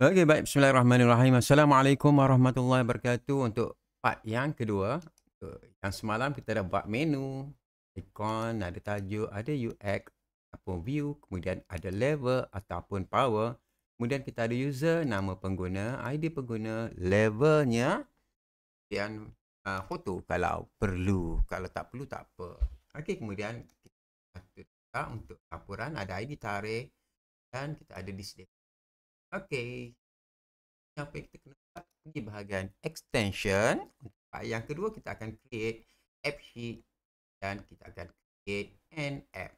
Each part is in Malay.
Okey, baik. Bismillahirrahmanirrahim. Assalamualaikum warahmatullahi wabarakatuh. Untuk part yang kedua, yang semalam kita dah buat menu, ikon, ada tajuk, ada UX ataupun view, kemudian ada level ataupun power. Kemudian kita ada user, nama pengguna, ID pengguna, levelnya dan foto kalau perlu. Kalau tak perlu, tak apa. Okey, kemudian kita untuk laporan ada ID tarikh dan kita ada display. Okey. Apa yang kita kena buat di bahagian extension. Yang kedua kita akan create app sheet dan kita akan create an app.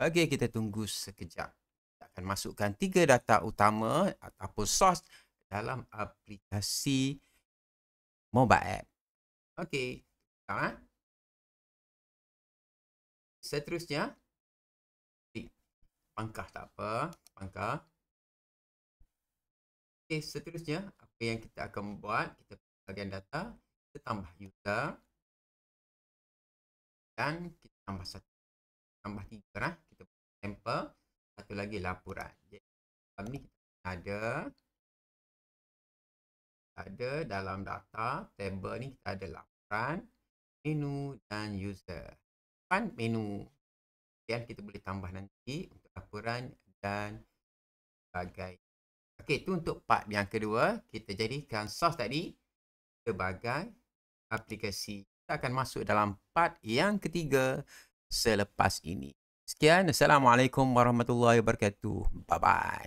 Okey, kita tunggu sekejap. Kita akan masukkan 3 data utama ataupun source dalam aplikasi mobile app. Okey. Seterusnya pangkah tak apa, pangkah. Okey, seterusnya apa yang kita akan buat, kita bahagian data, kita tambah user dan kita tambah tambah 3 lah. Kita sampel, satu lagi laporan. Jadi dalam ni kita ada dalam data table ni kita ada laporan, menu dan user. Menu dan kita boleh tambah nanti untuk laporan dan sebagainya. Okey, itu untuk part yang kedua. Kita jadikan source tadi sebagai aplikasi. Kita akan masuk dalam part yang ketiga selepas ini. Sekian. Assalamualaikum warahmatullahi wabarakatuh. Bye-bye.